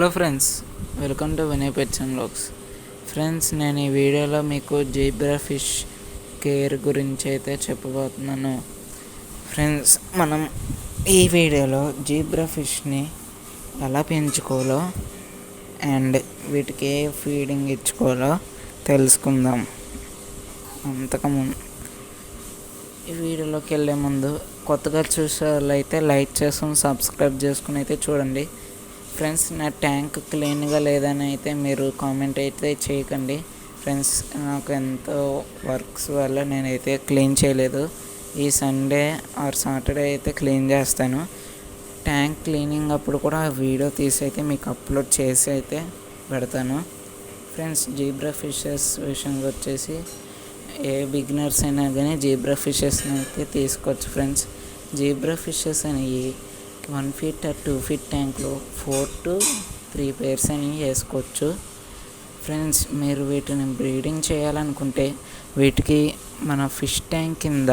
Hello friends, welcome to Vinay pets and vlogs. Friends, నేను ఈ వీడియోలో మీకు జీబ్రా ఫిష్ కేర్ గురించి అయితే చెప్పబోతున్నాను. ఫ్రెండ్స్, మనం ఈ వీడియోలో జీబ్రా ఫిష్ని ఎలా పెంచుకోవాలో అండ్ వీటికి ఏ ఫీడింగ్ ఇచ్చుకోవాలో తెలుసుకుందాం. అంతకుముందు ఈ వీడియోలోకి వెళ్ళే ముందు కొత్తగా చూసే వాళ్ళు అయితే లైక్ చేసుకుని సబ్స్క్రైబ్ చేసుకుని అయితే చూడండి. ఫ్రెండ్స్, నా ట్యాంక్ క్లీన్గా లేదని అయితే మీరు కామెంట్ అయితే చేయకండి. ఫ్రెండ్స్, నాకు ఎంతో వర్క్స్ వల్ల నేనైతే క్లీన్ చేయలేదు. ఈ సండే ఆర్ సాటర్డే అయితే క్లీన్ చేస్తాను. ట్యాంక్ క్లీనింగ్ అప్పుడు కూడా వీడియో తీసి అయితే మీకు అప్లోడ్ చేసి అయితే పెడతాను. ఫ్రెండ్స్, జీబ్రా ఫిషెస్ విషయంగా వచ్చేసి ఏ బిగినర్స్ అయినా కానీ జీబ్రా ఫిషెస్ని అయితే తీసుకోవచ్చు. ఫ్రెండ్స్, జీబ్రా ఫిషెస్ అనేవి 1 feet or 2 feet ట్యాంక్లో 4 to 3 pairs అని వేసుకోవచ్చు. ఫ్రెండ్స్, మీరు వీటిని బ్రీడింగ్ చేయాలనుకుంటే వీటికి మన ఫిష్ ట్యాంక్ కింద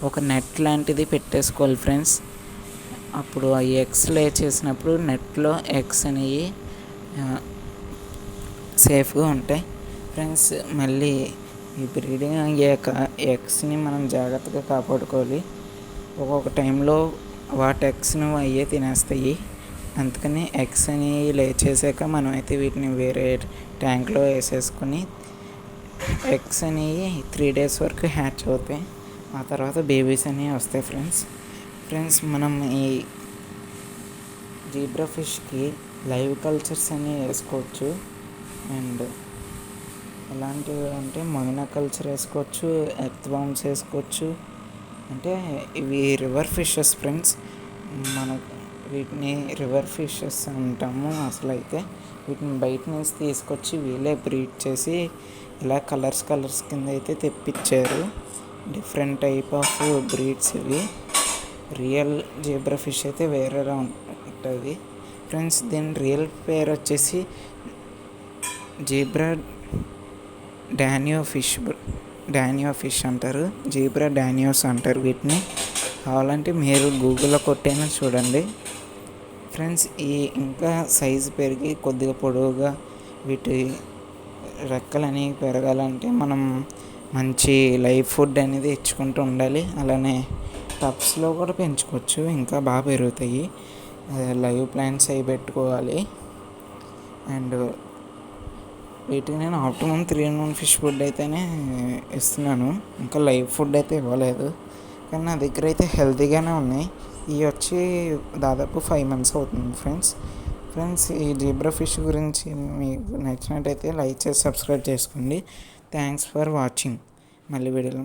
ఒక నెట్ లాంటిది పెట్టేసుకోవాలి. ఫ్రెండ్స్, అప్పుడు ఆ ఎగ్స్ లే చేసినప్పుడు నెట్లో ఎగ్స్ అనేవి సేఫ్గా ఉంటాయి. ఫ్రెండ్స్, మళ్ళీ ఈ బ్రీడింగ్ అయ్యాక ఎగ్స్ని మనం జాగ్రత్తగా కాపాడుకోవాలి. ఒక్కొక్క టైంలో వాటి ఎగ్స్ను అయ్యే తినేస్తాయి. అందుకని ఎగ్స్ అని లేచేసాక మనం అయితే వీటిని వేరే ట్యాంక్లో వేసేసుకొని ఎగ్స్ అనేవి 3 days వరకు హ్యాచ్ అవుతాయి. ఆ తర్వాత బేబీస్ అనేవి వస్తాయి. ఫ్రెండ్స్, మనం ఈ జీబ్రా ఫిష్కి లైవ్ కల్చర్స్ అనేవి వేసుకోవచ్చు. అండ్ ఎలాంటివి అంటే మొయినా కల్చర్ వేసుకోవచ్చు, ఎర్త్ బౌన్స్ వేసుకోవచ్చు. అంటే ఇవి రివర్ ఫిషెస్. ఫ్రెండ్స్, మనం వీటిని రివర్ ఫిషెస్ అంటాము. అసలు అయితే వీటిని బయట నుంచి తీసుకొచ్చి వీళ్ళే బ్రీడ్ చేసి ఇలా కలర్స్ కింద అయితే తెప్పించారు. డిఫరెంట్ టైప్ ఆఫ్ బ్రీడ్స్ ఇవి. రియల్ జీబ్రా ఫిష్ అయితే వేరేలా ఉంటుంది. ఫ్రెండ్స్, దీని రియల్ పేరు వచ్చేసి జీబ్రా డానియో ఫిష్ అంటారు. జీబ్రా డానియోస్ అంటారు వీటిని. కావాలంటే మీరు గూగుల్లో కొట్టైనా చూడండి. ఫ్రెండ్స్, ఈ ఇంకా సైజు పెరిగి కొద్దిగా పొడవుగా వీటి రెక్కలని పెరగాలంటే మనం మంచి లైవ్ ఫుడ్ అనేది ఇచ్చుకుంటూ ఉండాలి. అలానే టబ్స్లో కూడా పెంచుకోవచ్చు, ఇంకా బాగా పెరుగుతాయి. లైవ్ ప్లాంట్స్ అవి పెట్టుకోవాలి. అండ్ వీటికి నేను ఆప్టిమమ్ 3-in-1 ఫిష్ ఫుడ్ అయితేనే ఇస్తున్నాను. ఇంకా లైవ్ ఫుడ్ అయితే ఇవ్వలేదు. కానీ నా దగ్గర అయితే హెల్తీగానే ఉన్నాయి. ఇవి వచ్చి దాదాపు 5 months అవుతుంది. ఫ్రెండ్స్, ఈ జీబ్రా ఫిష్ గురించి మీకు నచ్చినట్టయితే లైక్ చేసి సబ్స్క్రైబ్ చేసుకోండి. Thanks for watching. మళ్ళీ వీడియోలో